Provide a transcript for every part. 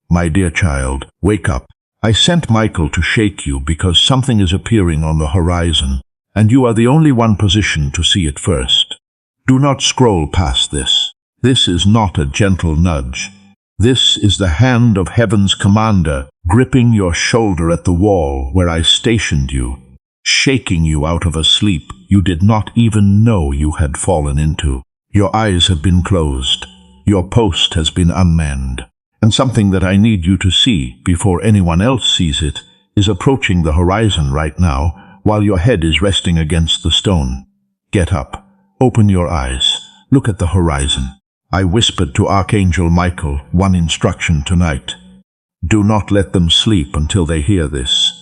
My dear child, wake up. I sent Michael to shake you because something is appearing on the horizon, and you are the only one positioned to see it first. Do not scroll past this. This is not a gentle nudge. This is the hand of heaven's commander gripping your shoulder at the wall where I stationed you, shaking you out of a sleep you did not even know you had fallen into. Your eyes have been closed. Your post has been unmanned. And something that I need you to see before anyone else sees it is approaching the horizon right now while your head is resting against the stone. Get up. Open your eyes. Look at the horizon. I whispered to Archangel Michael one instruction tonight. Do not let them sleep until they hear this.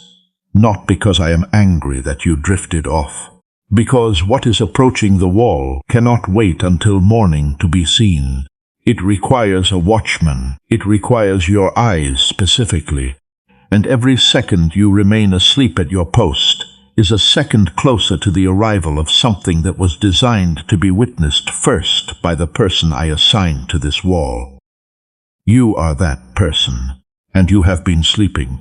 Not because I am angry that you drifted off. Because what is approaching the wall cannot wait until morning to be seen. It requires a watchman. It requires your eyes specifically. And every second you remain asleep at your post is a second closer to the arrival of something that was designed to be witnessed first by the person I assigned to this wall. You are that person, and you have been sleeping.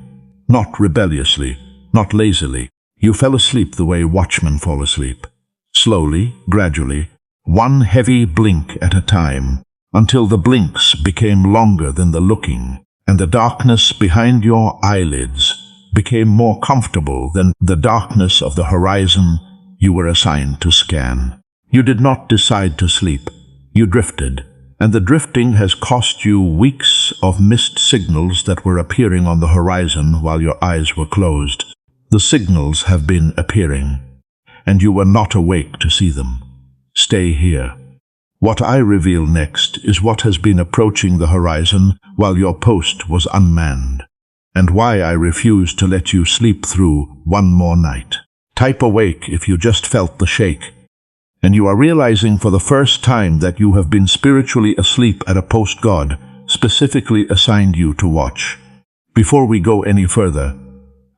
Not rebelliously, not lazily. You fell asleep the way watchmen fall asleep. Slowly, gradually, one heavy blink at a time, until the blinks became longer than the looking, and the darkness behind your eyelids became more comfortable than the darkness of the horizon you were assigned to scan. You did not decide to sleep. You drifted, and the drifting has cost you weeks of missed signals that were appearing on the horizon while your eyes were closed. The signals have been appearing, and you were not awake to see them. Stay here. What I reveal next is what has been approaching the horizon while your post was unmanned, and why I refuse to let you sleep through one more night. Type awake if you just felt the shake, and you are realizing for the first time that you have been spiritually asleep at a post God specifically assigned you to watch. Before we go any further,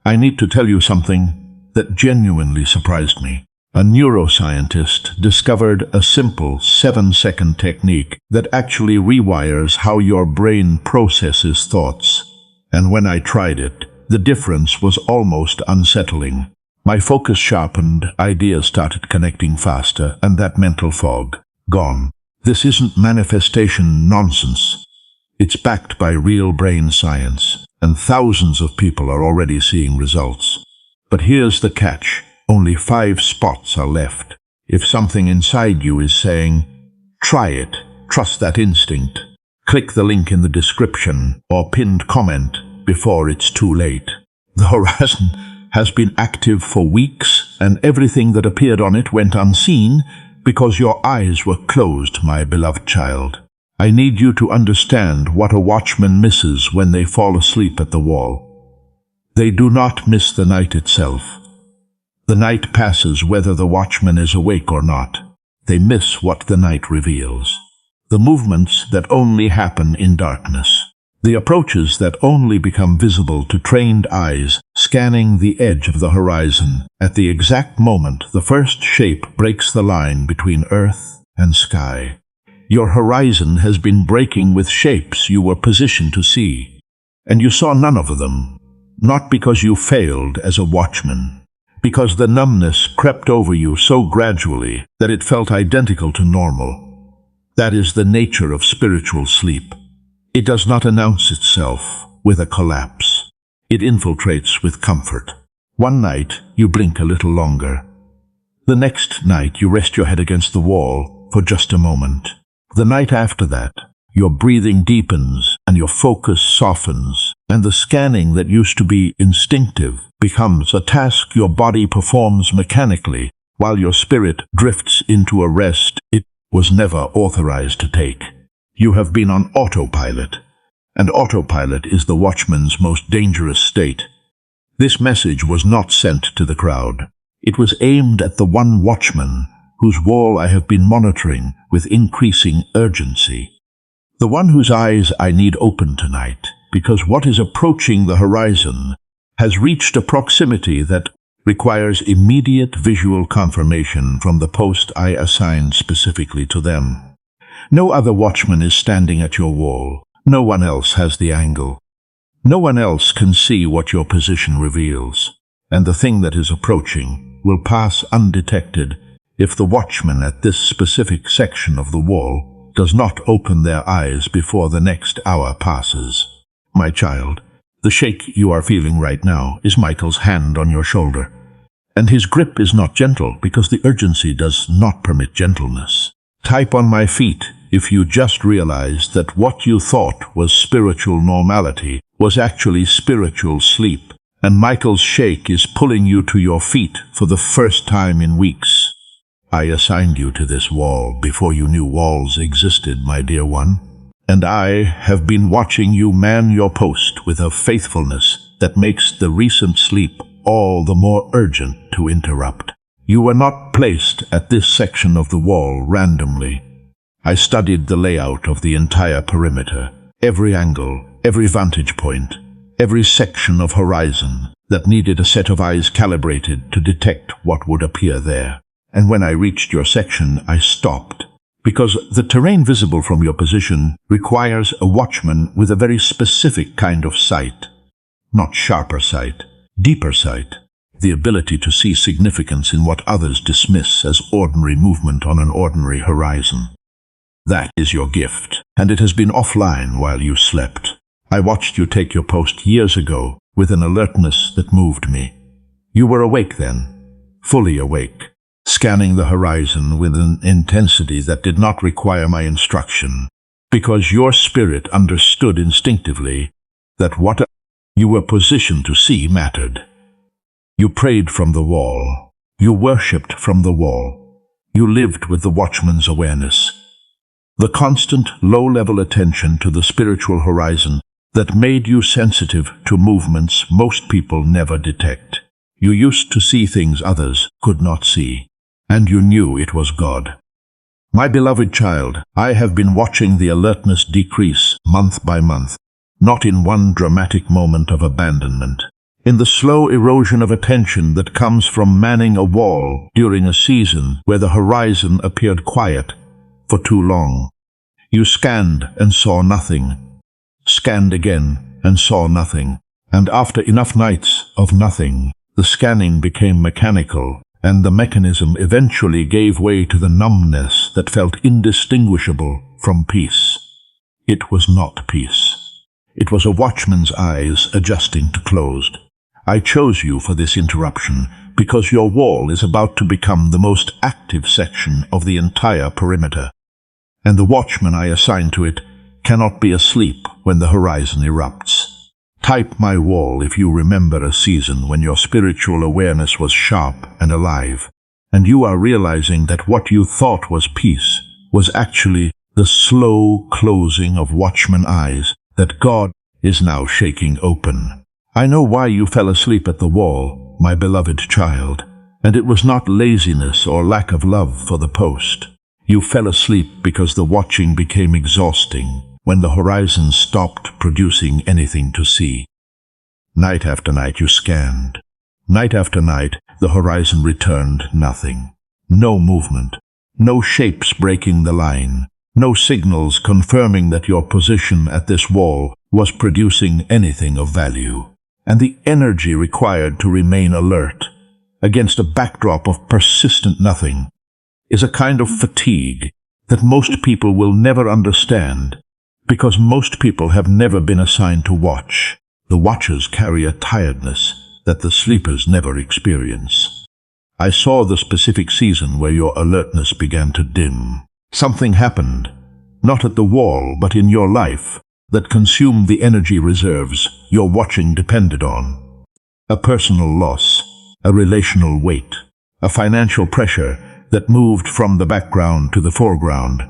I need to tell you something that genuinely surprised me. A neuroscientist discovered a simple 7-second technique that actually rewires how your brain processes thoughts. And when I tried it, the difference was almost unsettling. My focus sharpened, ideas started connecting faster, and that mental fog, gone. This isn't manifestation nonsense. It's backed by real brain science, and thousands of people are already seeing results. But here's the catch. Only 5 spots are left. If something inside you is saying, try it, trust that instinct, click the link in the description or pinned comment before it's too late. The horizon has been active for weeks, and everything that appeared on it went unseen because your eyes were closed, my beloved child. I need you to understand what a watchman misses when they fall asleep at the wall. They do not miss the night itself. The night passes whether the watchman is awake or not. They miss what the night reveals. The movements that only happen in darkness. The approaches that only become visible to trained eyes scanning the edge of the horizon at the exact moment the first shape breaks the line between earth and sky. Your horizon has been breaking with shapes you were positioned to see, and you saw none of them, not because you failed as a watchman, because the numbness crept over you so gradually that it felt identical to normal. That is the nature of spiritual sleep. It does not announce itself with a collapse. It infiltrates with comfort. One night, you blink a little longer. The next night, you rest your head against the wall for just a moment. The night after that, your breathing deepens and your focus softens, and the scanning that used to be instinctive becomes a task your body performs mechanically while your spirit drifts into a rest it was never authorized to take. You have been on autopilot, and autopilot is the watchman's most dangerous state. This message was not sent to the crowd. It was aimed at the one watchman whose wall I have been monitoring with increasing urgency. The one whose eyes I need open tonight, because what is approaching the horizon has reached a proximity that requires immediate visual confirmation from the post I assigned specifically to them. No other watchman is standing at your wall. No one else has the angle. No one else can see what your position reveals, and the thing that is approaching will pass undetected if the watchman at this specific section of the wall does not open their eyes before the next hour passes. My child, the shake you are feeling right now is Michael's hand on your shoulder, and his grip is not gentle because the urgency does not permit gentleness. Type on my feet if you just realized that what you thought was spiritual normality was actually spiritual sleep, and Michael's shake is pulling you to your feet for the first time in weeks. I assigned you to this wall before you knew walls existed, my dear one, and I have been watching you man your post with a faithfulness that makes the recent sleep all the more urgent to interrupt. You were not placed at this section of the wall randomly. I studied the layout of the entire perimeter, every angle, every vantage point, every section of horizon that needed a set of eyes calibrated to detect what would appear there. And when I reached your section, I stopped, because the terrain visible from your position requires a watchman with a very specific kind of sight. Not sharper sight, deeper sight, the ability to see significance in what others dismiss as ordinary movement on an ordinary horizon. That is your gift, and it has been offline while you slept. I watched you take your post years ago with an alertness that moved me. You were awake then, fully awake, scanning the horizon with an intensity that did not require my instruction, because your spirit understood instinctively that what you were positioned to see mattered. You prayed from the wall. You worshipped from the wall. You lived with the watchman's awareness. The constant, low-level attention to the spiritual horizon that made you sensitive to movements most people never detect. You used to see things others could not see, and you knew it was God. My beloved child, I have been watching the alertness decrease month by month, not in one dramatic moment of abandonment, in the slow erosion of attention that comes from manning a wall during a season where the horizon appeared quiet for too long. You scanned and saw nothing, scanned again and saw nothing, and after enough nights of nothing, the scanning became mechanical, and the mechanism eventually gave way to the numbness that felt indistinguishable from peace. It was not peace. It was a watchman's eyes adjusting to closed. I chose you for this interruption because your wall is about to become the most active section of the entire perimeter, and the watchman I assigned to it cannot be asleep when the horizon erupts. Type my wall if you remember a season when your spiritual awareness was sharp and alive, and you are realizing that what you thought was peace was actually the slow closing of watchman eyes that God is now shaking open. I know why you fell asleep at the wall, my beloved child, and it was not laziness or lack of love for the post. You fell asleep because the watching became exhausting when the horizon stopped producing anything to see. Night after night you scanned. Night after night the horizon returned nothing. No movement, no shapes breaking the line, no signals confirming that your position at this wall was producing anything of value. And the energy required to remain alert against a backdrop of persistent nothing is a kind of fatigue that most people will never understand, because most people have never been assigned to watch. The watchers carry a tiredness that the sleepers never experience. I saw the specific season where your alertness began to dim. Something happened, not at the wall but in your life, that consumed the energy reserves your watching depended on. A personal loss, a relational weight, a financial pressure that moved from the background to the foreground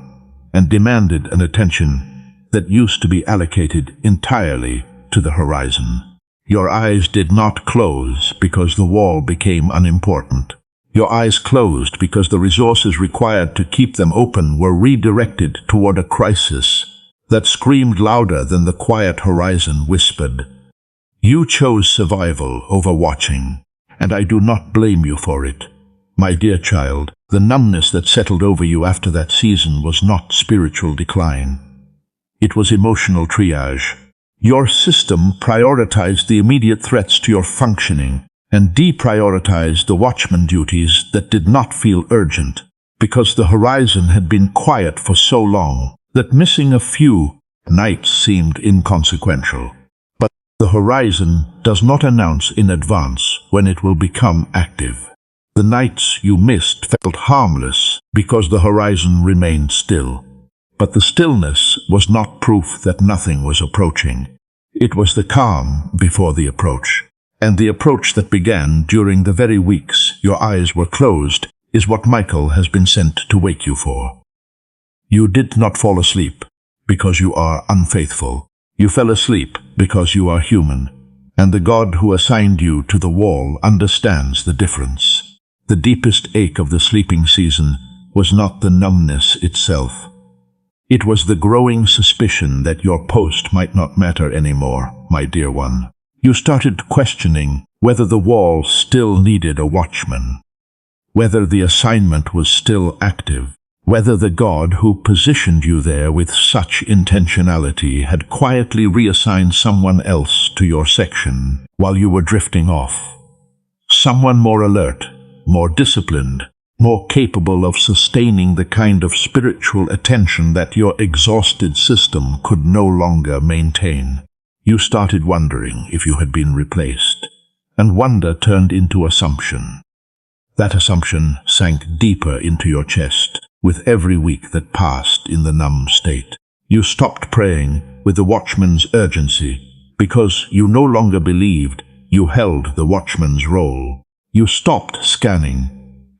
and demanded an attention that used to be allocated entirely to the horizon. Your eyes did not close because the wall became unimportant. Your eyes closed because the resources required to keep them open were redirected toward a crisis that screamed louder than the quiet horizon whispered. You chose survival over watching, and I do not blame you for it. My dear child, the numbness that settled over you after that season was not spiritual decline. It was emotional triage. Your system prioritized the immediate threats to your functioning and deprioritized the watchman duties that did not feel urgent, because the horizon had been quiet for so long that missing a few nights seemed inconsequential. But the horizon does not announce in advance when it will become active. The nights you missed felt harmless because the horizon remained still. But the stillness was not proof that nothing was approaching. It was the calm before the approach. And the approach that began during the very weeks your eyes were closed is what Michael has been sent to wake you for. You did not fall asleep because you are unfaithful. You fell asleep because you are human, and the God who assigned you to the wall understands the difference. The deepest ache of the sleeping season was not the numbness itself. It was the growing suspicion that your post might not matter anymore, my dear one. You started questioning whether the wall still needed a watchman, whether the assignment was still active, whether the God who positioned you there with such intentionality had quietly reassigned someone else to your section while you were drifting off. Someone more alert, more disciplined, more capable of sustaining the kind of spiritual attention that your exhausted system could no longer maintain. You started wondering if you had been replaced, and wonder turned into assumption. That assumption sank deeper into your chest with every week that passed in the numb state. You stopped praying with the watchman's urgency because you no longer believed you held the watchman's role. You stopped scanning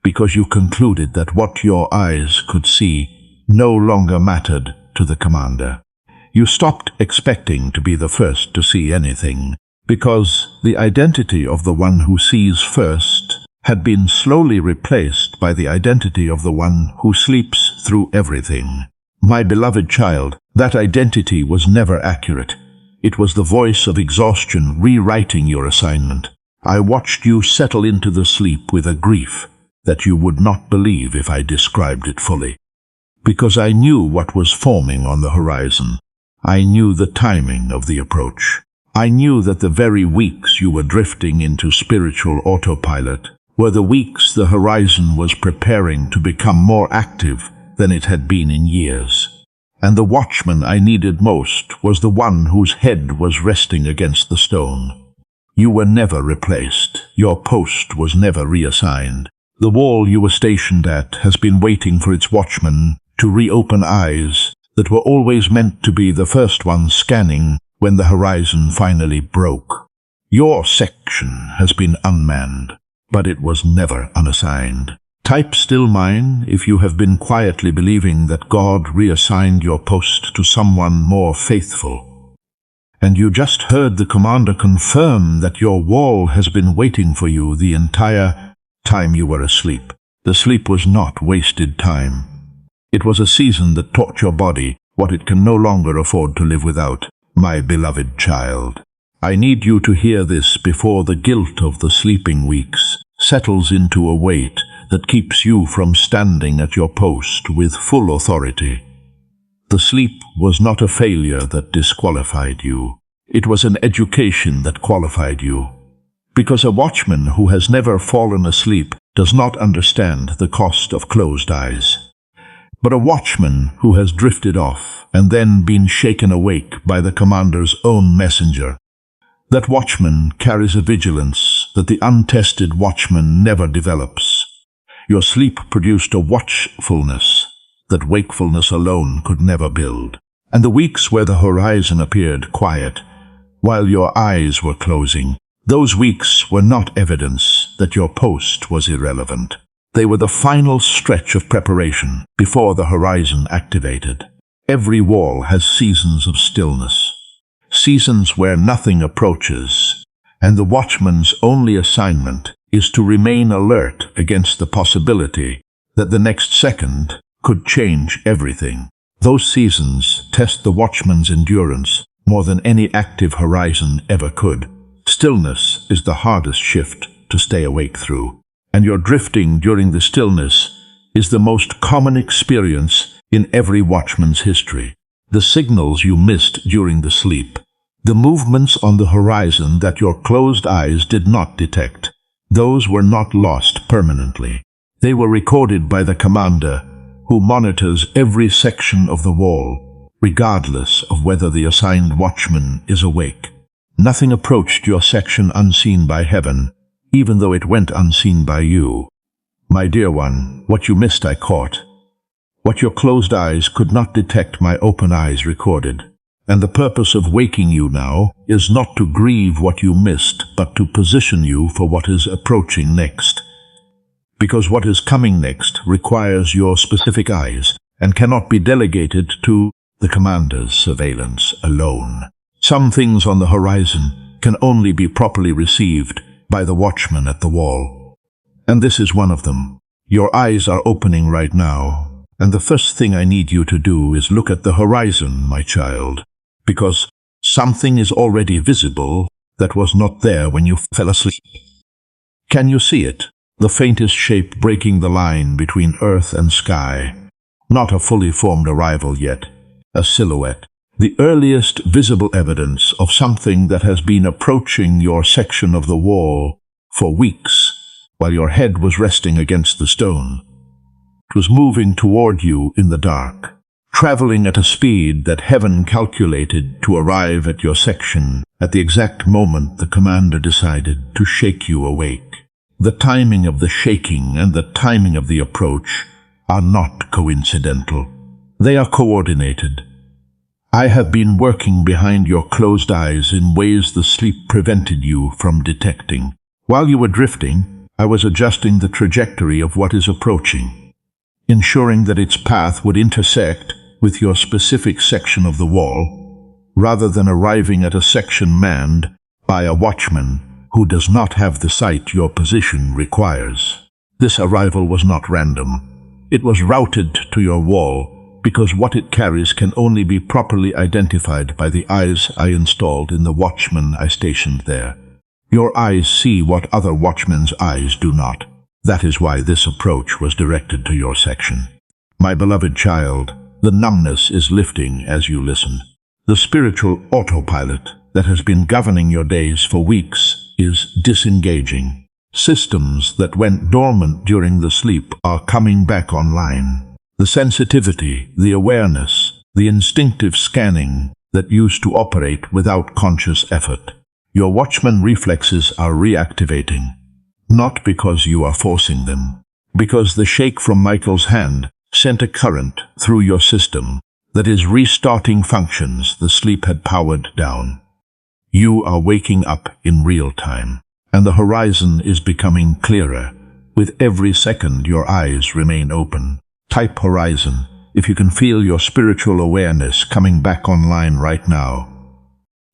because you concluded that what your eyes could see no longer mattered to the commander. You stopped expecting to be the first to see anything, because the identity of the one who sees first had been slowly replaced by the identity of the one who sleeps through everything. My beloved child, that identity was never accurate. It was the voice of exhaustion rewriting your assignment. I watched you settle into the sleep with a grief that you would not believe if I described it fully. Because I knew what was forming on the horizon. I knew the timing of the approach. I knew that the very weeks you were drifting into spiritual autopilot were the weeks the horizon was preparing to become more active than it had been in years. And the watchman I needed most was the one whose head was resting against the stone. You were never replaced. Your post was never reassigned. The wall you were stationed at has been waiting for its watchman to reopen eyes that were always meant to be the first ones scanning when the horizon finally broke. Your section has been unmanned, but it was never unassigned. Type still mine if you have been quietly believing that God reassigned your post to someone more faithful. And you just heard the commander confirm that your wall has been waiting for you the entire time you were asleep. The sleep was not wasted time. It was a season that taught your body what it can no longer afford to live without. My beloved child, I need you to hear this before the guilt of the sleeping weeks settles into a weight that keeps you from standing at your post with full authority. The sleep was not a failure that disqualified you. It was an education that qualified you. Because a watchman who has never fallen asleep does not understand the cost of closed eyes. But a watchman who has drifted off and then been shaken awake by the commander's own messenger, that watchman carries a vigilance that the untested watchman never develops. Your sleep produced a watchfulness that wakefulness alone could never build. And the weeks where the horizon appeared quiet, while your eyes were closing, those weeks were not evidence that your post was irrelevant. They were the final stretch of preparation before the horizon activated. Every wall has seasons of stillness, seasons where nothing approaches, and the watchman's only assignment is to remain alert against the possibility that the next second could change everything. Those seasons test the watchman's endurance more than any active horizon ever could. Stillness is the hardest shift to stay awake through, and your drifting during the stillness is the most common experience in every watchman's history. The signals you missed during the sleep, The movements on the horizon that your closed eyes did not detect, those were not lost permanently. They were recorded by the commander, who monitors every section of the wall, regardless of whether the assigned watchman is awake. Nothing approached your section unseen by heaven, even though it went unseen by you. My dear one, what you missed I caught. What your closed eyes could not detect my open eyes recorded. And the purpose of waking you now is not to grieve what you missed, but to position you for what is approaching next. Because what is coming next requires your specific eyes and cannot be delegated to the commander's surveillance alone. Some things on the horizon can only be properly received by the watchman at the wall. And this is one of them. Your eyes are opening right now, and the first thing I need you to do is look at the horizon, my child, because something is already visible that was not there when you fell asleep. Can you see it? The faintest shape breaking the line between earth and sky. Not a fully formed arrival yet, a silhouette. The earliest visible evidence of something that has been approaching your section of the wall for weeks, while your head was resting against the stone. It was moving toward you in the dark, traveling at a speed that heaven calculated to arrive at your section at the exact moment the commander decided to shake you awake. The timing of the shaking and the timing of the approach are not coincidental. They are coordinated. I have been working behind your closed eyes in ways the sleep prevented you from detecting. While you were drifting, I was adjusting the trajectory of what is approaching, ensuring that its path would intersect with your specific section of the wall, rather than arriving at a section manned by a watchman who does not have the sight your position requires. This arrival was not random. It was routed to your wall, because what it carries can only be properly identified by the eyes I installed in the watchman I stationed there. Your eyes see what other watchmen's eyes do not. That is why this approach was directed to your section. My beloved child, the numbness is lifting as you listen. The spiritual autopilot that has been governing your days for weeks is disengaging. Systems that went dormant during the sleep are coming back online. The sensitivity, the awareness, the instinctive scanning that used to operate without conscious effort. Your watchman reflexes are reactivating, not because you are forcing them, because the shake from Michael's hand sent a current through your system that is restarting functions the sleep had powered down. You are waking up in real time, and the horizon is becoming clearer. With every second your eyes remain open. Type horizon if you can feel your spiritual awareness coming back online right now.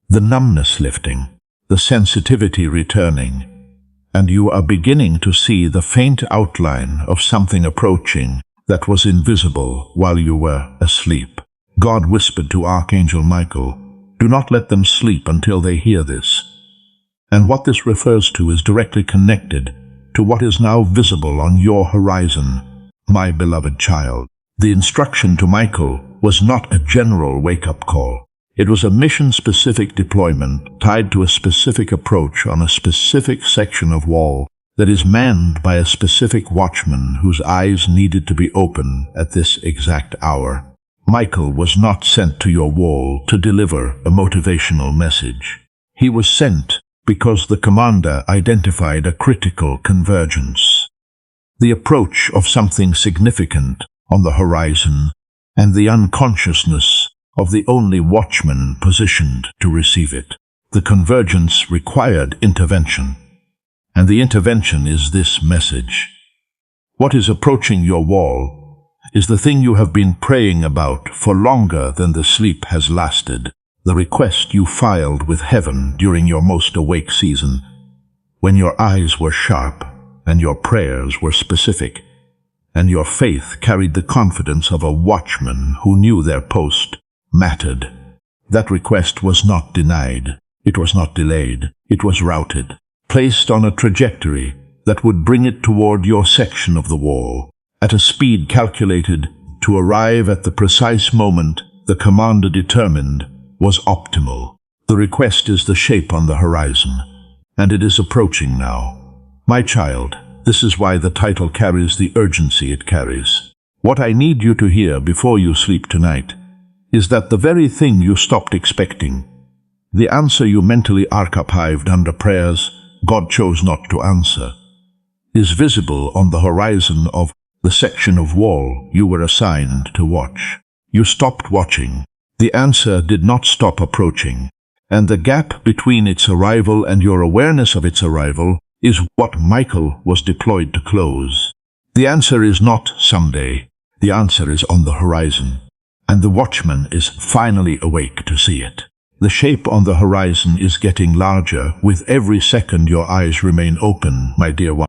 The numbness lifting, the sensitivity returning, and you are beginning to see the faint outline of something approaching that was invisible while you were asleep. God whispered to Archangel Michael, "Do not let them sleep until they hear this." And what this refers to is directly connected to what is now visible on your horizon. My beloved child, the instruction to Michael was not a general wake-up call. It was a mission-specific deployment tied to a specific approach on a specific section of wall that is manned by a specific watchman whose eyes needed to be open at this exact hour. Michael was not sent to your wall to deliver a motivational message. He was sent because the commander identified a critical convergence. The approach of something significant on the horizon, and the unconsciousness of the only watchman positioned to receive it. The convergence required intervention, and the intervention is this message. What is approaching your wall is the thing you have been praying about for longer than the sleep has lasted, the request you filed with heaven during your most awake season, when your eyes were sharp, and your prayers were specific, and your faith carried the confidence of a watchman who knew their post mattered. That request was not denied, it was not delayed, it was routed, placed on a trajectory that would bring it toward your section of the wall, at a speed calculated to arrive at the precise moment the commander determined was optimal. The request is the shape on the horizon, and it is approaching now. My child, this is why the title carries the urgency it carries. What I need you to hear before you sleep tonight is that the very thing you stopped expecting, the answer you mentally archived under prayers God chose not to answer, is visible on the horizon of the section of wall you were assigned to watch. You stopped watching. The answer did not stop approaching, and the gap between its arrival and your awareness of its arrival is what Michael was deployed to close. The answer is not someday. The answer is on the horizon, and the watchman is finally awake to see it. The shape on the horizon is getting larger with every second your eyes remain open, my dear one.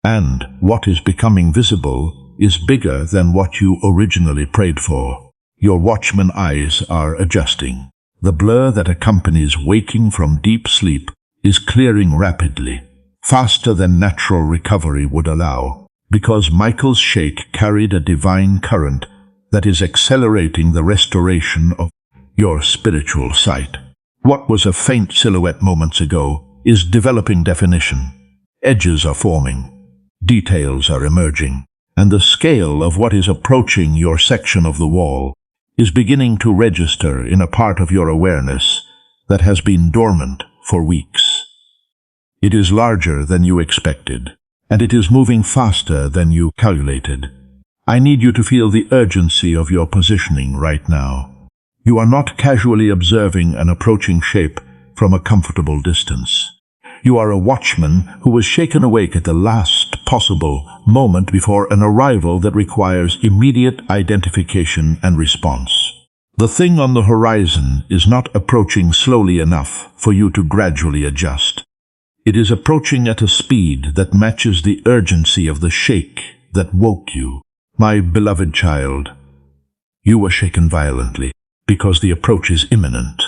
And what is becoming visible is bigger than what you originally prayed for. Your watchman eyes are adjusting. The blur that accompanies waking from deep sleep is clearing rapidly, faster than natural recovery would allow, because Michael's shake carried a divine current that is accelerating the restoration of your spiritual sight. What was a faint silhouette moments ago is developing definition. Edges are forming, details are emerging, and the scale of what is approaching your section of the wall is beginning to register in a part of your awareness that has been dormant for weeks. It is larger than you expected, and it is moving faster than you calculated. I need you to feel the urgency of your positioning right now. You are not casually observing an approaching shape from a comfortable distance. You are a watchman who was shaken awake at the last possible moment before an arrival that requires immediate identification and response. The thing on the horizon is not approaching slowly enough for you to gradually adjust. It is approaching at a speed that matches the urgency of the shake that woke you. My beloved child, you were shaken violently because the approach is imminent.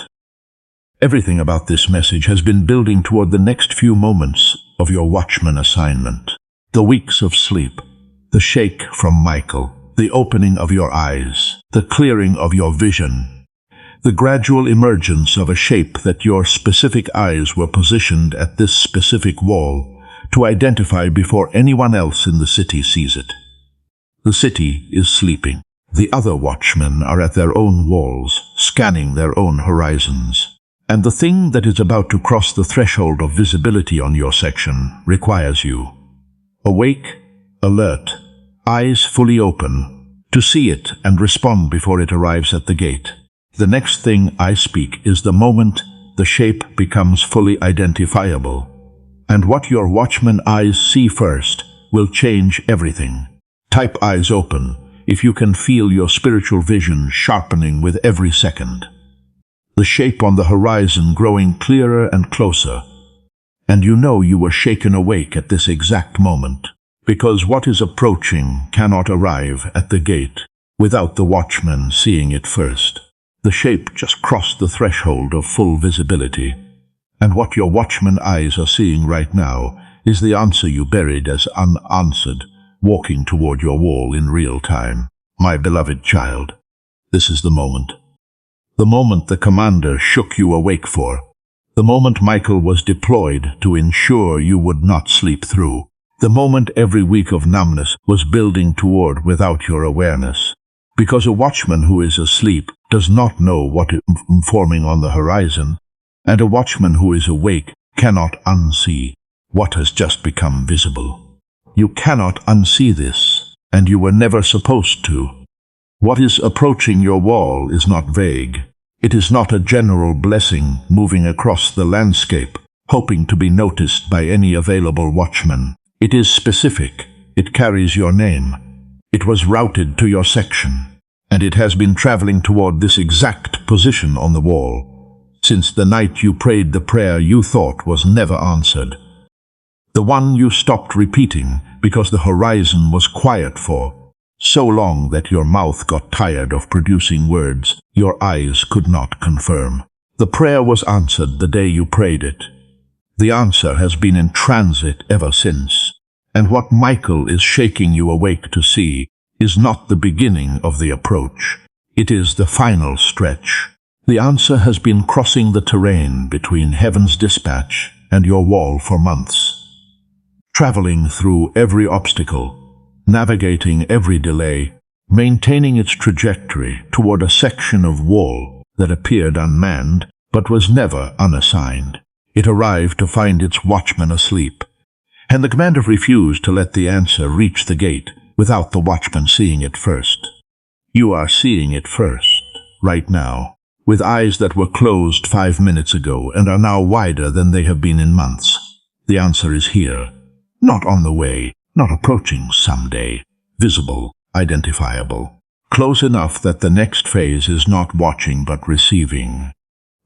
Everything about this message has been building toward the next few moments of your watchman assignment. The weeks of sleep, the shake from Michael, the opening of your eyes, the clearing of your vision, the gradual emergence of a shape that your specific eyes were positioned at this specific wall to identify before anyone else in the city sees it. The city is sleeping. The other watchmen are at their own walls, scanning their own horizons. And the thing that is about to cross the threshold of visibility on your section requires you, awake, alert, eyes fully open, to see it and respond before it arrives at the gate. The next thing I speak is the moment the shape becomes fully identifiable. And what your watchman eyes see first will change everything. Type eyes open if you can feel your spiritual vision sharpening with every second. The shape on the horizon growing clearer and closer, and you know you were shaken awake at this exact moment, because what is approaching cannot arrive at the gate without the watchman seeing it first. The shape just crossed the threshold of full visibility, and what your watchman eyes are seeing right now is the answer you buried as unanswered, walking toward your wall in real time. My beloved child, this is the moment. The moment the commander shook you awake for. The moment Michael was deployed to ensure you would not sleep through. The moment every week of numbness was building toward without your awareness. Because a watchman who is asleep does not know what is forming on the horizon, and a watchman who is awake cannot unsee what has just become visible. You cannot unsee this, and you were never supposed to. What is approaching your wall is not vague. It is not a general blessing moving across the landscape, hoping to be noticed by any available watchman. It is specific. It carries your name. It was routed to your section, and it has been traveling toward this exact position on the wall since the night you prayed the prayer you thought was never answered. The one you stopped repeating because the horizon was quiet for so long that your mouth got tired of producing words your eyes could not confirm. The prayer was answered the day you prayed it. The answer has been in transit ever since, and what Michael is shaking you awake to see is not the beginning of the approach. It is the final stretch. The answer has been crossing the terrain between heaven's dispatch and your wall for months, traveling through every obstacle, navigating every delay, maintaining its trajectory toward a section of wall that appeared unmanned but was never unassigned. It arrived to find its watchman asleep, and the commander refused to let the answer reach the gate without the watchman seeing it first. You are seeing it first, right now, with eyes that were closed 5 minutes ago and are now wider than they have been in months. The answer is here, not on the way, not approaching someday, visible, identifiable, close enough that the next phase is not watching but receiving.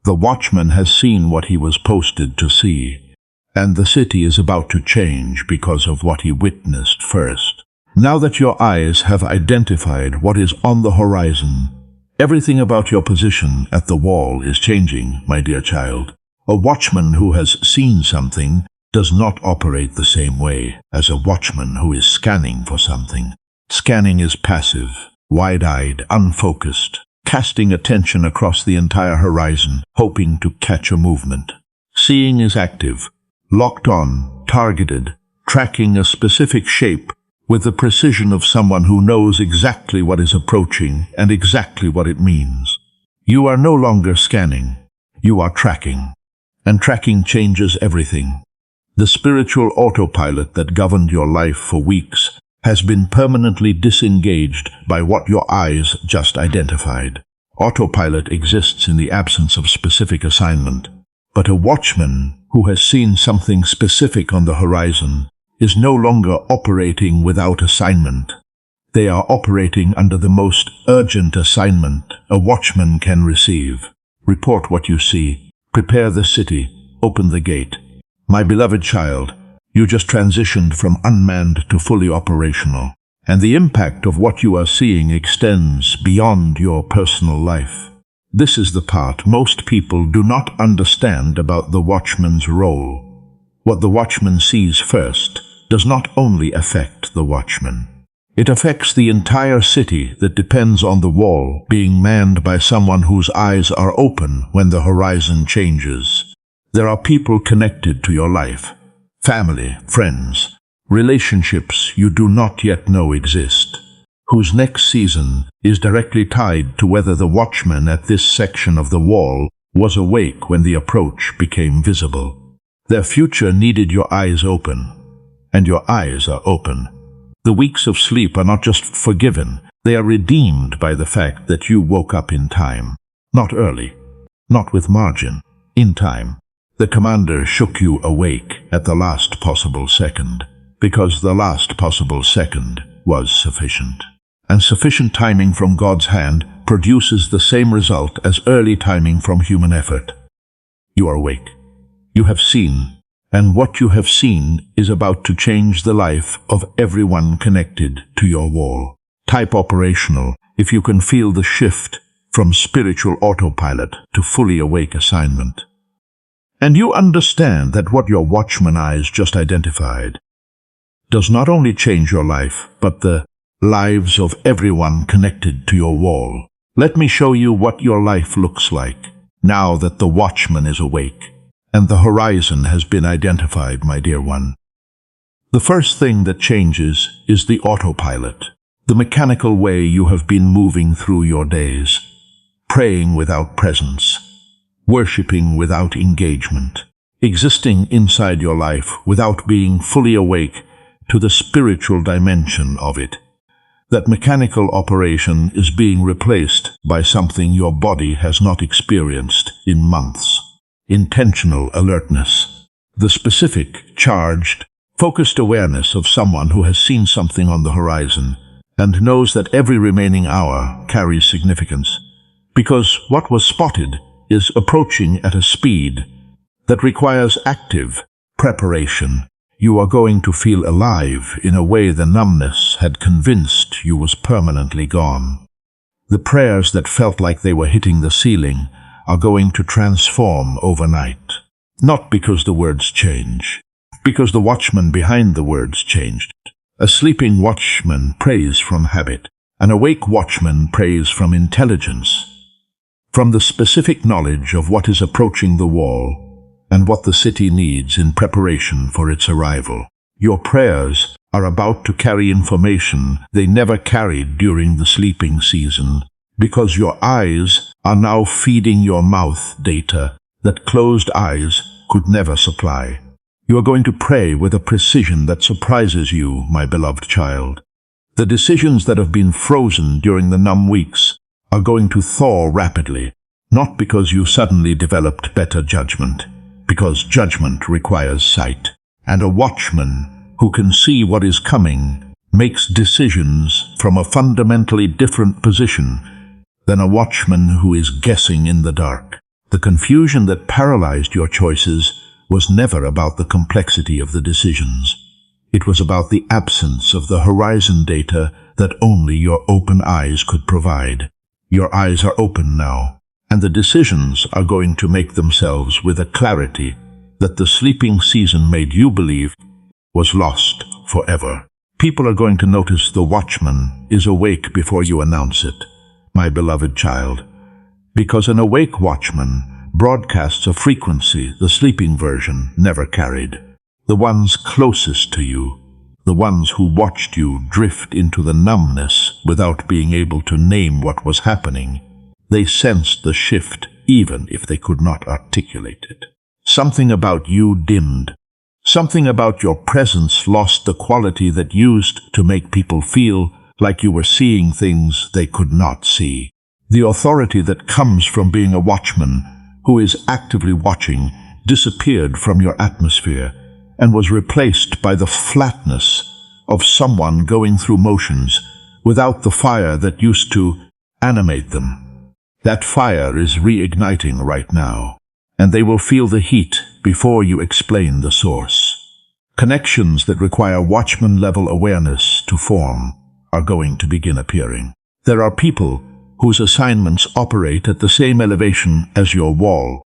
The watchman has seen what he was posted to see, and the city is about to change because of what he witnessed first. Now that your eyes have identified what is on the horizon, everything about your position at the wall is changing, my dear child. A watchman who has seen something does not operate the same way as a watchman who is scanning for something. Scanning is passive, wide-eyed, unfocused, casting attention across the entire horizon, hoping to catch a movement. Seeing is active, locked on, targeted, tracking a specific shape with the precision of someone who knows exactly what is approaching and exactly what it means. You are no longer scanning, you are tracking, and tracking changes everything. The spiritual autopilot that governed your life for weeks has been permanently disengaged by what your eyes just identified. Autopilot exists in the absence of specific assignment, but a watchman who has seen something specific on the horizon is no longer operating without assignment. They are operating under the most urgent assignment a watchman can receive. Report what you see. Prepare the city. Open the gate. My beloved child, you just transitioned from unmanned to fully operational, and the impact of what you are seeing extends beyond your personal life. This is the part most people do not understand about the watchman's role. What the watchman sees first does not only affect the watchman. It affects the entire city that depends on the wall being manned by someone whose eyes are open when the horizon changes. There are people connected to your life, family, friends, relationships you do not yet know exist, whose next season is directly tied to whether the watchman at this section of the wall was awake when the approach became visible. Their future needed your eyes open, and your eyes are open. The weeks of sleep are not just forgiven, they are redeemed by the fact that you woke up in time. Not early, not with margin, in time. The commander shook you awake at the last possible second, because the last possible second was sufficient. And sufficient timing from God's hand produces the same result as early timing from human effort. You are awake. You have seen, and what you have seen is about to change the life of everyone connected to your wall. Type operational if you can feel the shift from spiritual autopilot to fully awake assignment. And you understand that what your watchman eyes just identified does not only change your life, but the lives of everyone connected to your wall. Let me show you what your life looks like now that the watchman is awake and the horizon has been identified, my dear one. The first thing that changes is the autopilot, the mechanical way you have been moving through your days, praying without presence, worshipping without engagement, existing inside your life without being fully awake to the spiritual dimension of it. That mechanical operation is being replaced by something your body has not experienced in months. Intentional alertness. The specific, charged, focused awareness of someone who has seen something on the horizon and knows that every remaining hour carries significance, because what was spotted is approaching at a speed that requires active preparation. You are going to feel alive in a way the numbness had convinced you was permanently gone. The prayers that felt like they were hitting the ceiling are going to transform overnight. Not because the words change, because the watchman behind the words changed. A sleeping watchman prays from habit. An awake watchman prays from intelligence, from the specific knowledge of what is approaching the wall and what the city needs in preparation for its arrival. Your prayers are about to carry information they never carried during the sleeping season, because your eyes are now feeding your mouth data that closed eyes could never supply. You are going to pray with a precision that surprises you, my beloved child. The decisions that have been frozen during the numb weeks are going to thaw rapidly, not because you suddenly developed better judgment, because judgment requires sight, and a watchman who can see what is coming makes decisions from a fundamentally different position than a watchman who is guessing in the dark. The confusion that paralyzed your choices was never about the complexity of the decisions. It was about the absence of the horizon data that only your open eyes could provide. Your eyes are open now, and the decisions are going to make themselves with a clarity that the sleeping season made you believe was lost forever. People are going to notice the watchman is awake before you announce it, my beloved child, because an awake watchman broadcasts a frequency the sleeping version never carried. The ones closest to you, the ones who watched you drift into the numbness without being able to name what was happening, they sensed the shift even if they could not articulate it. Something about you dimmed. Something about your presence lost the quality that used to make people feel like you were seeing things they could not see. The authority that comes from being a watchman who is actively watching disappeared from your atmosphere and was replaced by the flatness of someone going through motions without the fire that used to animate them. That fire is reigniting right now, and they will feel the heat before you explain the source. Connections that require watchman-level awareness to form are going to begin appearing. There are people whose assignments operate at the same elevation as your wall.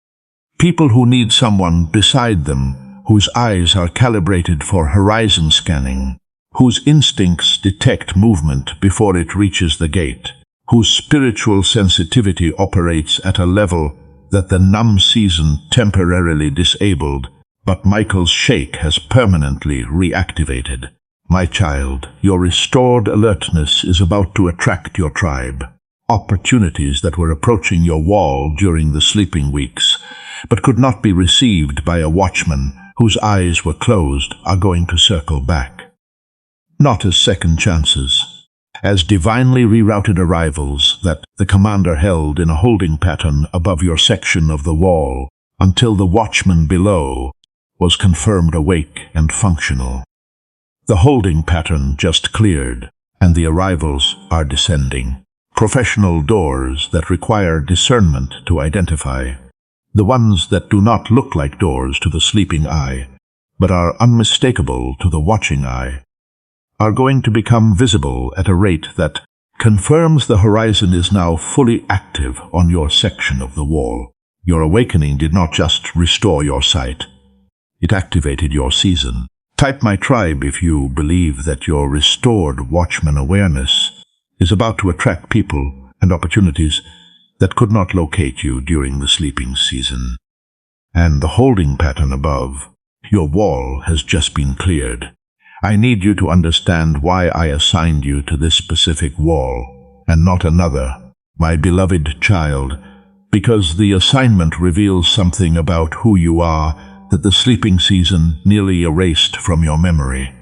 People who need someone beside them, whose eyes are calibrated for horizon scanning, whose instincts detect movement before it reaches the gate, whose spiritual sensitivity operates at a level that the numb season temporarily disabled, but Michael's shake has permanently reactivated. My child, your restored alertness is about to attract your tribe. Opportunities that were approaching your wall during the sleeping weeks, but could not be received by a watchman whose eyes were closed, are going to circle back. Not as second chances, as divinely rerouted arrivals that the commander held in a holding pattern above your section of the wall until the watchman below was confirmed awake and functional. The holding pattern just cleared, and the arrivals are descending. Professional doors that require discernment to identify. The ones that do not look like doors to the sleeping eye, but are unmistakable to the watching eye, are going to become visible at a rate that confirms the horizon is now fully active on your section of the wall. Your awakening did not just restore your sight, it activated your season. Type my tribe if you believe that your restored watchman awareness is about to attract people and opportunities that could not locate you during the sleeping season. And the holding pattern above, your wall has just been cleared. I need you to understand why I assigned you to this specific wall and not another, my beloved child, because the assignment reveals something about who you are that the sleeping season nearly erased from your memory.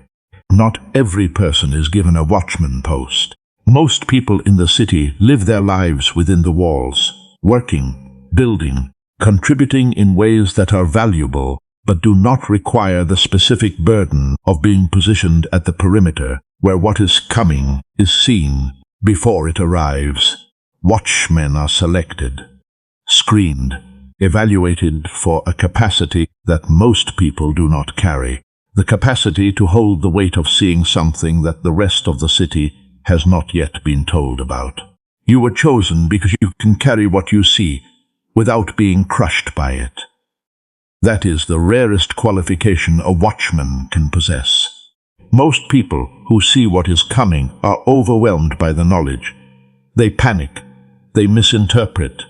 Not every person is given a watchman post. Most people in the city live their lives within the walls, working, building, contributing in ways that are valuable, but do not require the specific burden of being positioned at the perimeter, where what is coming is seen before it arrives. Watchmen are selected, screened, evaluated for a capacity that most people do not carry, the capacity to hold the weight of seeing something that the rest of the city has not yet been told about. You were chosen because you can carry what you see without being crushed by it. That is the rarest qualification a watchman can possess. Most people who see what is coming are overwhelmed by the knowledge. They panic, they misinterpret,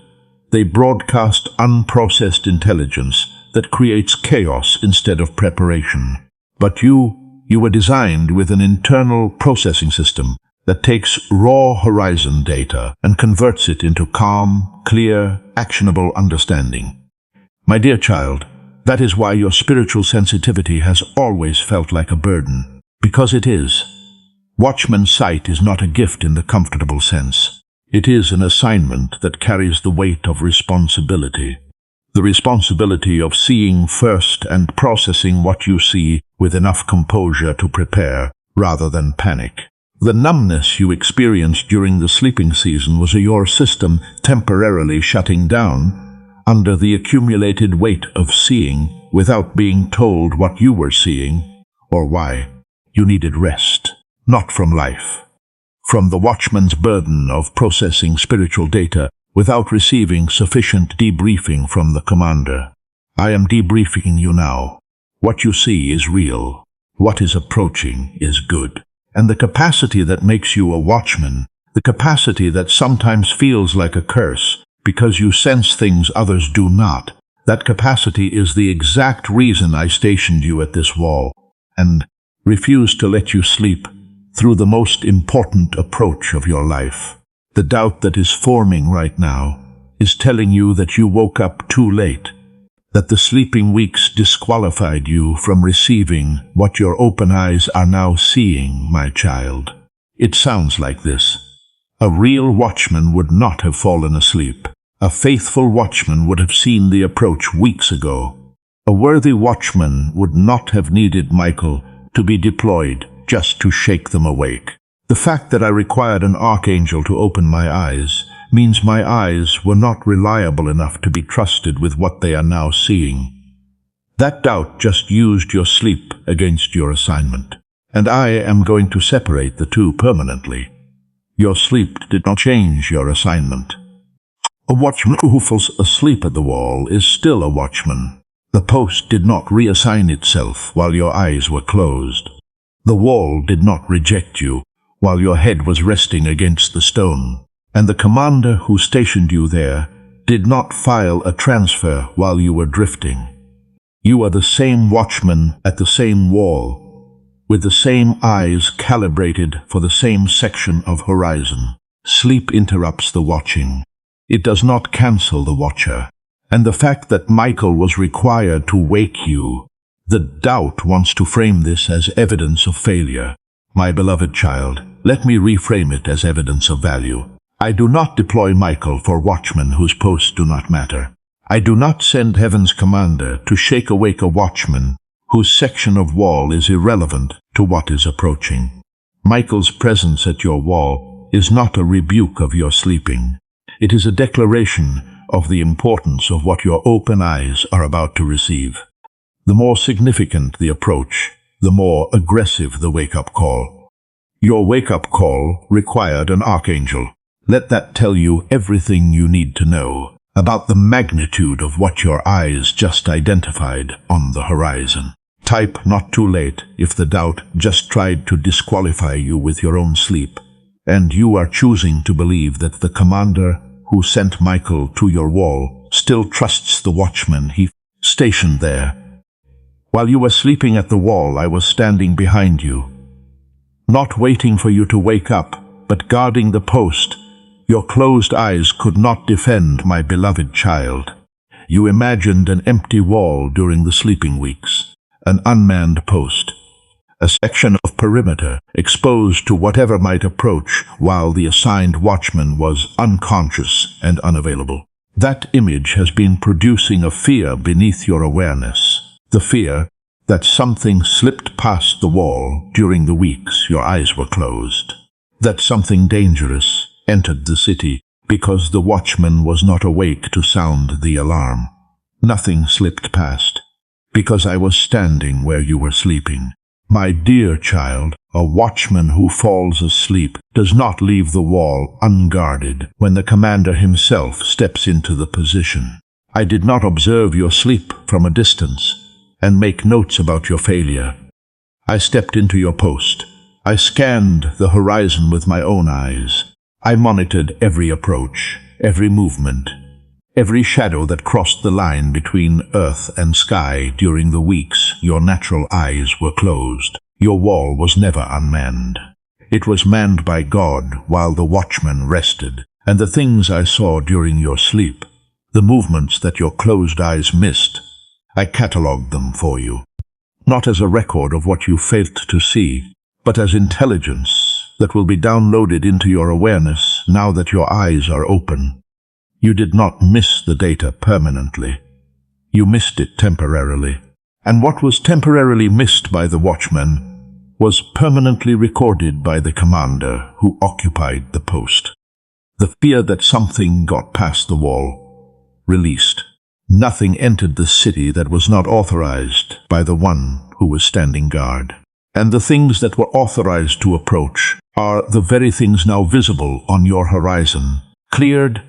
They broadcast unprocessed intelligence that creates chaos instead of preparation. But you were designed with an internal processing system that takes raw horizon data and converts it into calm, clear, actionable understanding. My dear child, that is why your spiritual sensitivity has always felt like a burden, because it is. Watchman's sight is not a gift in the comfortable sense. It is an assignment that carries the weight of responsibility. The responsibility of seeing first and processing what you see with enough composure to prepare, rather than panic. The numbness you experienced during the sleeping season was your system temporarily shutting down under the accumulated weight of seeing without being told what you were seeing or why. You needed rest, not from life, from the watchman's burden of processing spiritual data without receiving sufficient debriefing from the commander. I am debriefing you now. What you see is real. What is approaching is good. And the capacity that makes you a watchman, the capacity that sometimes feels like a curse because you sense things others do not, that capacity is the exact reason I stationed you at this wall and refused to let you sleep through the most important approach of your life. The doubt that is forming right now is telling you that you woke up too late, that the sleeping weeks disqualified you from receiving what your open eyes are now seeing, my child. It sounds like this. A real watchman would not have fallen asleep. A faithful watchman would have seen the approach weeks ago. A worthy watchman would not have needed Michael to be deployed just to shake them awake. The fact that I required an archangel to open my eyes means my eyes were not reliable enough to be trusted with what they are now seeing. That doubt just used your sleep against your assignment, and I am going to separate the two permanently. Your sleep did not change your assignment. A watchman who falls asleep at the wall is still a watchman. The post did not reassign itself while your eyes were closed. The wall did not reject you while your head was resting against the stone. And the commander who stationed you there did not file a transfer while you were drifting. You are the same watchman at the same wall, with the same eyes calibrated for the same section of horizon. Sleep interrupts the watching. It does not cancel the watcher. And the fact that Michael was required to wake you, the doubt wants to frame this as evidence of failure. My beloved child, let me reframe it as evidence of value. I do not deploy Michael for watchmen whose posts do not matter. I do not send heaven's commander to shake awake a watchman whose section of wall is irrelevant to what is approaching. Michael's presence at your wall is not a rebuke of your sleeping. It is a declaration of the importance of what your open eyes are about to receive. The more significant the approach, the more aggressive the wake-up call. Your wake-up call required an archangel. Let that tell you everything you need to know about the magnitude of what your eyes just identified on the horizon. Type "not too late" if the doubt just tried to disqualify you with your own sleep, and you are choosing to believe that the commander who sent Michael to your wall still trusts the watchman he stationed there. While you were sleeping at the wall, I was standing behind you, not waiting for you to wake up, but guarding the post. Your closed eyes could not defend my beloved child. You imagined an empty wall during the sleeping weeks, an unmanned post, a section of perimeter exposed to whatever might approach while the assigned watchman was unconscious and unavailable. That image has been producing a fear beneath your awareness, the fear that something slipped past the wall during the weeks your eyes were closed, that something dangerous entered the city because the watchman was not awake to sound the alarm. Nothing slipped past because I was standing where you were sleeping. My dear child, a watchman who falls asleep does not leave the wall unguarded when the commander himself steps into the position. I did not observe your sleep from a distance and make notes about your failure. I stepped into your post. I scanned the horizon with my own eyes. I monitored every approach, every movement, Every shadow that crossed the line between earth and sky during the weeks your natural eyes were closed. Your wall was never unmanned. It was manned by God while the watchman rested. And the things I saw during your sleep, the movements that your closed eyes missed, I catalogued them for you. Not as a record of what you failed to see, but as intelligence that will be downloaded into your awareness now that your eyes are open. You did not miss the data permanently. You missed it temporarily. And what was temporarily missed by the watchman was permanently recorded by the commander who occupied the post. The fear that something got past the wall released. Nothing entered the city that was not authorized by the one who was standing guard. And the things that were authorized to approach are the very things now visible on your horizon, cleared,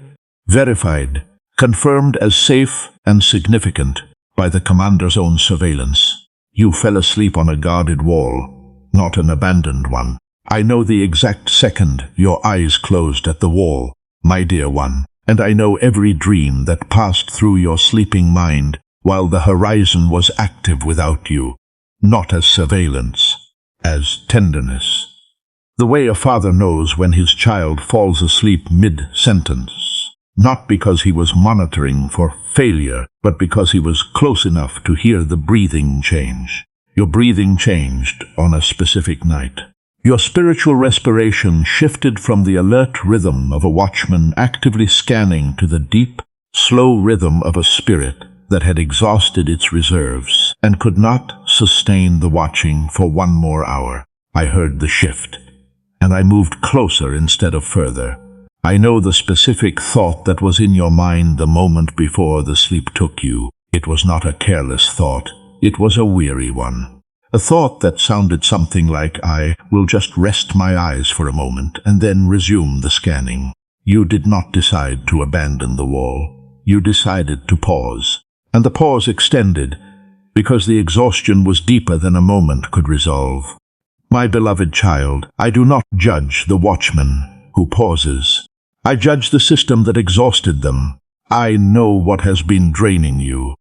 verified, confirmed as safe and significant by the commander's own surveillance. You fell asleep on a guarded wall, not an abandoned one. I know the exact second your eyes closed at the wall, my dear one, and I know every dream that passed through your sleeping mind while the horizon was active without you, not as surveillance, as tenderness. The way a father knows when his child falls asleep mid-sentence, not because he was monitoring for failure, but because he was close enough to hear the breathing change. Your breathing changed on a specific night. Your spiritual respiration shifted from the alert rhythm of a watchman actively scanning to the deep, slow rhythm of a spirit that had exhausted its reserves and could not sustain the watching for one more hour. I heard the shift, and I moved closer instead of further. I know the specific thought that was in your mind the moment before the sleep took you. It was not a careless thought. It was a weary one. A thought that sounded something like, I will just rest my eyes for a moment and then resume the scanning. You did not decide to abandon the wall. You decided to pause. And the pause extended because the exhaustion was deeper than a moment could resolve. My beloved child, I do not judge the watchman who pauses. I judge the system that exhausted them. I know what has been draining you.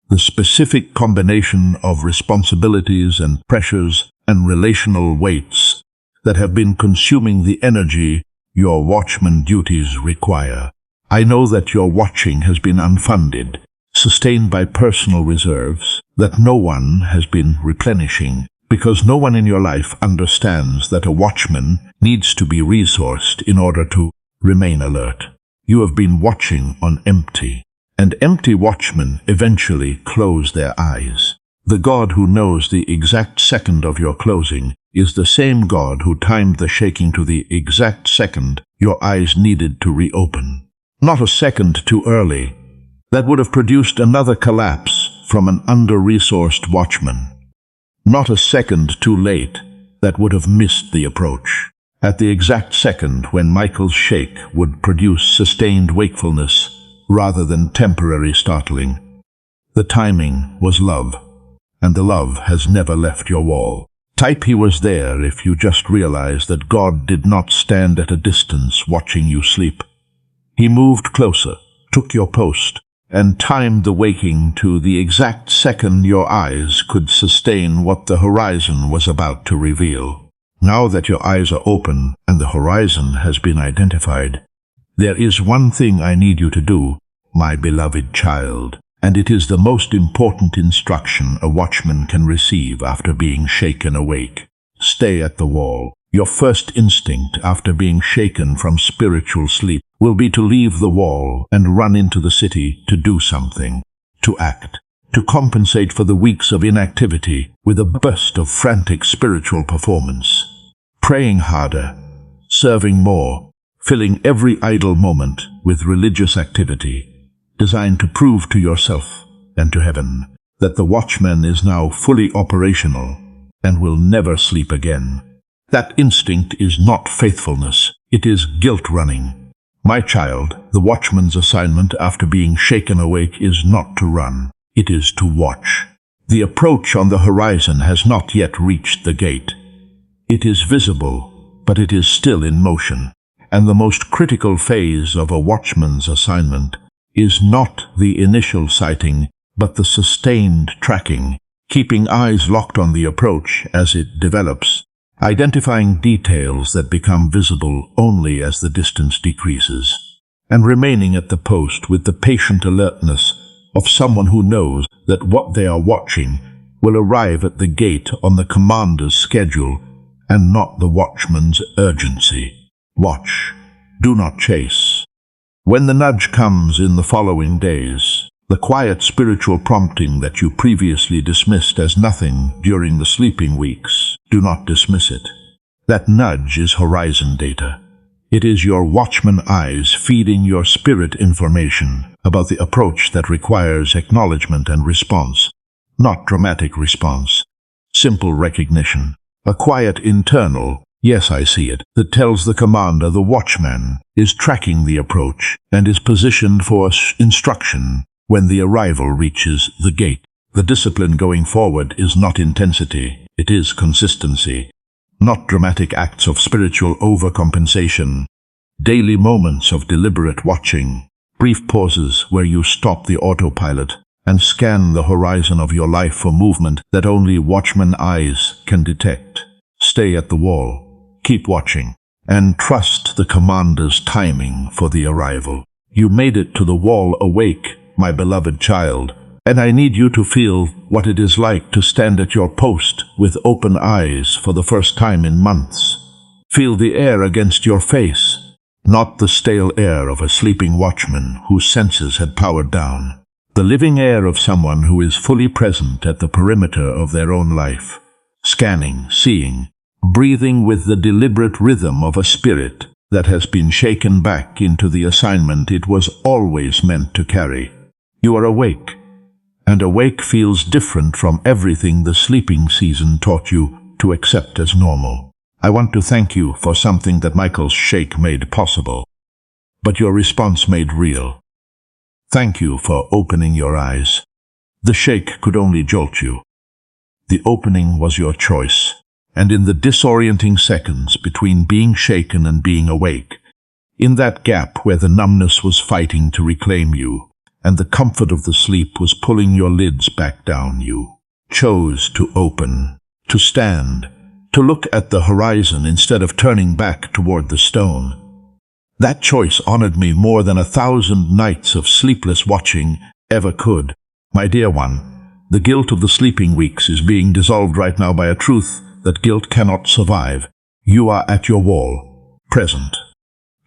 The specific combination of responsibilities and pressures and relational weights that have been consuming the energy your watchman duties require. I know that your watching has been unfunded, sustained by personal reserves that no one has been replenishing, because no one in your life understands that a watchman needs to be resourced in order to remain alert. You have been watching on empty. And empty watchmen eventually close their eyes. The God who knows the exact second of your closing is the same God who timed the shaking to the exact second your eyes needed to reopen. Not a second too early. That would have produced another collapse from an under-resourced watchman. Not a second too late. That would have missed the approach. At the exact second when Michael's shake would produce sustained wakefulness, rather than temporary startling. The timing was love, and the love has never left your wall. Type he was there if you just realize that God did not stand at a distance watching you sleep. He moved closer, took your post, and timed the waking to the exact second your eyes could sustain what the horizon was about to reveal. Now that your eyes are open and the horizon has been identified, there is one thing I need you to do, my beloved child, and it is the most important instruction a watchman can receive after being shaken awake. Stay at the wall. Your first instinct after being shaken from spiritual sleep will be to leave the wall and run into the city to do something, to act, to compensate for the weeks of inactivity with a burst of frantic spiritual performance. Praying harder, serving more, filling every idle moment with religious activity, designed to prove to yourself and to heaven that the watchman is now fully operational and will never sleep again. That instinct is not faithfulness, it is guilt-running. My child, the watchman's assignment after being shaken awake is not to run, it is to watch. The approach on the horizon has not yet reached the gate. It is visible, but it is still in motion. And the most critical phase of a watchman's assignment is not the initial sighting, but the sustained tracking, keeping eyes locked on the approach as it develops, identifying details that become visible only as the distance decreases, and remaining at the post with the patient alertness of someone who knows that what they are watching will arrive at the gate on the commander's schedule and not the watchman's urgency. Watch. Do not chase. When the nudge comes in the following days, the quiet spiritual prompting that you previously dismissed as nothing during the sleeping weeks, do not dismiss it. That nudge is horizon data. It is your watchman eyes feeding your spirit information about the approach that requires acknowledgement and response, not dramatic response, simple recognition, a quiet internal, yes I see it, that tells the commander the watchman is tracking the approach and is positioned for instruction when the arrival reaches the gate. The discipline going forward is not intensity, it is consistency. Not dramatic acts of spiritual overcompensation, daily moments of deliberate watching, brief pauses where you stop the autopilot and scan the horizon of your life for movement that only watchman eyes can detect. Stay at the wall, keep watching, and trust the commander's timing for the arrival. You made it to the wall awake, my beloved child, and I need you to feel what it is like to stand at your post with open eyes for the first time in months. Feel the air against your face, not the stale air of a sleeping watchman whose senses had powered down. The living air of someone who is fully present at the perimeter of their own life, scanning, seeing, breathing with the deliberate rhythm of a spirit that has been shaken back into the assignment it was always meant to carry. You are awake, and awake feels different from everything the sleeping season taught you to accept as normal. I want to thank you for something that Michael's shake made possible, but your response made real. Thank you for opening your eyes. The shake could only jolt you. The opening was your choice, and in the disorienting seconds between being shaken and being awake, in that gap where the numbness was fighting to reclaim you, and the comfort of the sleep was pulling your lids back down, you chose to open, to stand, to look at the horizon instead of turning back toward the stone. That choice honored me more than 1,000 nights of sleepless watching ever could. My dear one, the guilt of the sleeping weeks is being dissolved right now by a truth that guilt cannot survive. You are at your wall, present,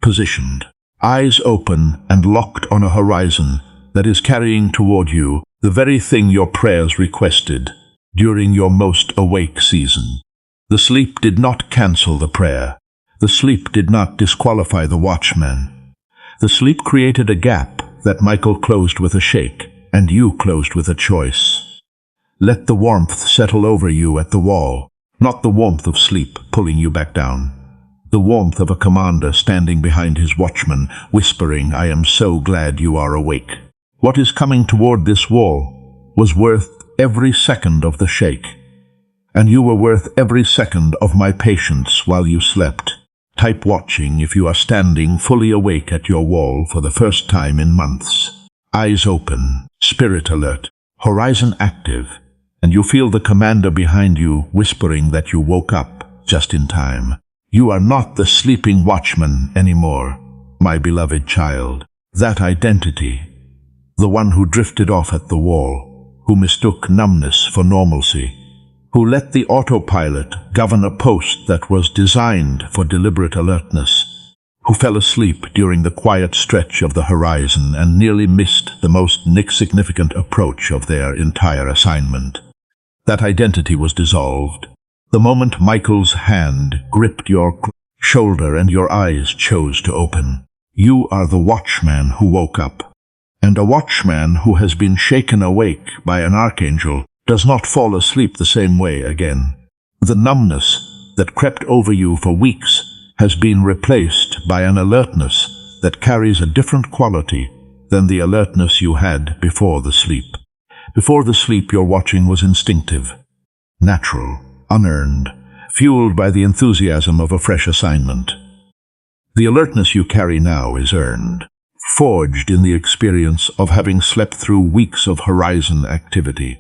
positioned, eyes open and locked on a horizon that is carrying toward you the very thing your prayers requested during your most awake season. The sleep did not cancel the prayer. The sleep did not disqualify the watchman. The sleep created a gap that Michael closed with a shake, and you closed with a choice. Let the warmth settle over you at the wall, not the warmth of sleep pulling you back down. The warmth of a commander standing behind his watchman, whispering, "I am so glad you are awake." What is coming toward this wall was worth every second of the shake, and you were worth every second of my patience while you slept. Type watching if you are standing fully awake at your wall for the first time in months. Eyes open, spirit alert, horizon active, and you feel the commander behind you whispering that you woke up just in time. You are not the sleeping watchman anymore, my beloved child. That identity, the one who drifted off at the wall, who mistook numbness for normalcy, who let the autopilot govern a post that was designed for deliberate alertness, who fell asleep during the quiet stretch of the horizon and nearly missed the most significant approach of their entire assignment. That identity was dissolved the moment Michael's hand gripped your shoulder and your eyes chose to open. You are the watchman who woke up, and a watchman who has been shaken awake by an archangel does not fall asleep the same way again. The numbness that crept over you for weeks has been replaced by an alertness that carries a different quality than the alertness you had before the sleep. Before the sleep, your watching was instinctive, natural, unearned, fueled by the enthusiasm of a fresh assignment. The alertness you carry now is earned, forged in the experience of having slept through weeks of horizon activity,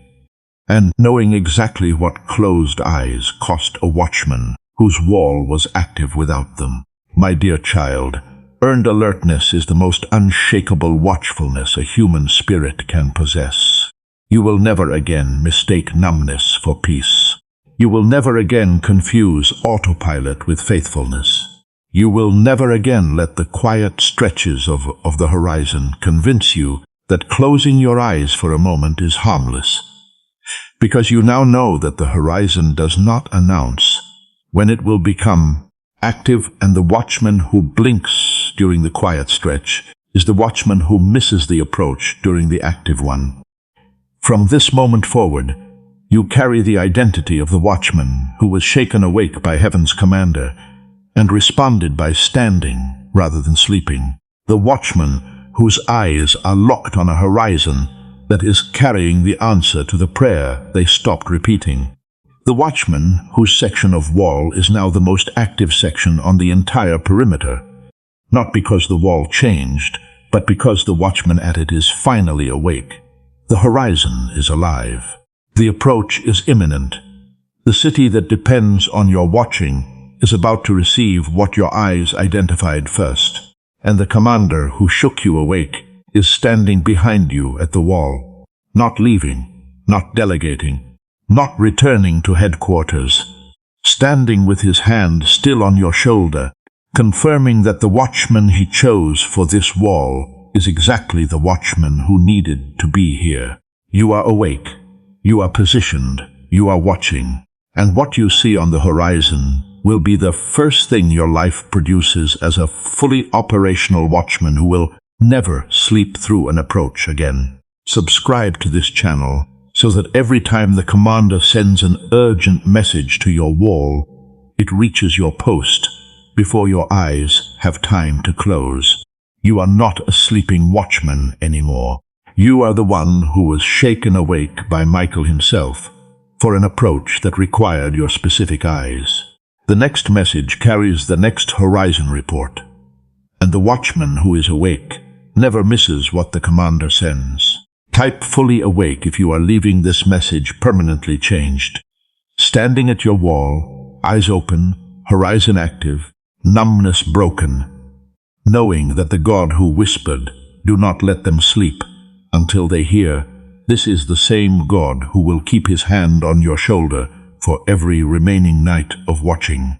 and knowing exactly what closed eyes cost a watchman whose wall was active without them. My dear child, earned alertness is the most unshakable watchfulness a human spirit can possess. You will never again mistake numbness for peace. You will never again confuse autopilot with faithfulness. You will never again let the quiet stretches of the horizon convince you that closing your eyes for a moment is harmless, because you now know that the horizon does not announce when it will become active, and the watchman who blinks during the quiet stretch is the watchman who misses the approach during the active one. From this moment forward, you carry the identity of the watchman who was shaken awake by heaven's commander and responded by standing rather than sleeping. The watchman whose eyes are locked on a horizon that is carrying the answer to the prayer they stopped repeating. The watchman whose section of wall is now the most active section on the entire perimeter, not because the wall changed, but because the watchman at it is finally awake. The horizon is alive. The approach is imminent. The city that depends on your watching is about to receive what your eyes identified first, and the commander who shook you awake is standing behind you at the wall, not leaving, not delegating, not returning to headquarters, standing with his hand still on your shoulder, confirming that the watchman he chose for this wall is exactly the watchman who needed to be here. You are awake, you are positioned, you are watching, and what you see on the horizon will be the first thing your life produces as a fully operational watchman who will never sleep through an approach again. Subscribe to this channel so that every time the commander sends an urgent message to your wall, it reaches your post before your eyes have time to close. You are not a sleeping watchman anymore. You are the one who was shaken awake by Michael himself for an approach that required your specific eyes. The next message carries the next horizon report, and the watchman who is awake never misses what the commander sends. Type fully awake if you are leaving this message permanently changed. Standing at your wall, eyes open, horizon active, numbness broken, knowing that the God who whispered, "Do not let them sleep," until they hear, this is the same God who will keep his hand on your shoulder for every remaining night of watching.